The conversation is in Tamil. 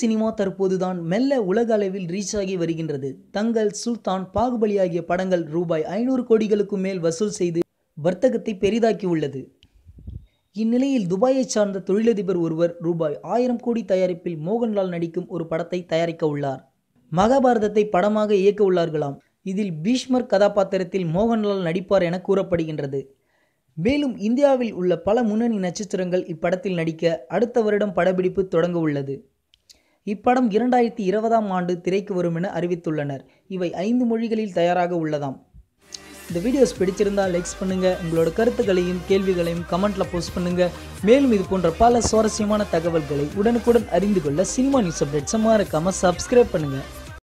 சினிமா தற்போதுதான் மெல்ல உலக அளவில் ரீச் ஆகி வருகின்றது. தங்கல், சுல்தான், பாகுபலி ஆகிய படங்கள் ரூபாய் 500 கோடிகளுக்கும் மேல் வசூல் செய்து வர்த்தகத்தை பெரிதாக்கியுள்ளது. இந்நிலையில் துபாயைச் சார்ந்த தொழிலதிபர் ஒருவர் ரூபாய் 1000 கோடி தயாரிப்பில் மோகன்லால் நடிக்கும் ஒரு படத்தை தயாரிக்க உள்ளார். மகாபாரதத்தை படமாக இயக்க உள்ளார்களாம். இதில் பீஷ்மர் கதாபாத்திரத்தில் மோகன்லால் நடிப்பார் என கூறப்படுகின்றது. மேலும் இந்தியாவில் உள்ள பல முன்னணி நட்சத்திரங்கள் இப்படத்தில் நடிக்க அடுத்த வருடம் படப்பிடிப்பு தொடங்க உள்ளது. இப்படம் 2020ஆம் ஆண்டு திரைக்கு வரும் என அறிவித்துள்ளனர். இவை 5 மொழிகளில் தயாராக உள்ளதாம். இந்த வீடியோஸ் பிடிச்சிருந்தால் லைக்ஸ் பண்ணுங்க. உங்களோட கருத்துக்களையும் கேள்விகளையும் கமெண்ட்ல போஸ்ட் பண்ணுங்க. மேலும் இது போன்ற பல சுவாரஸ்யமான தகவல்களை உடனுக்குடன் அறிந்து கொள்ள சினிமா நியூஸ் அப்டேட்ஸை மறக்காம சப்ஸ்கிரைப் பண்ணுங்க.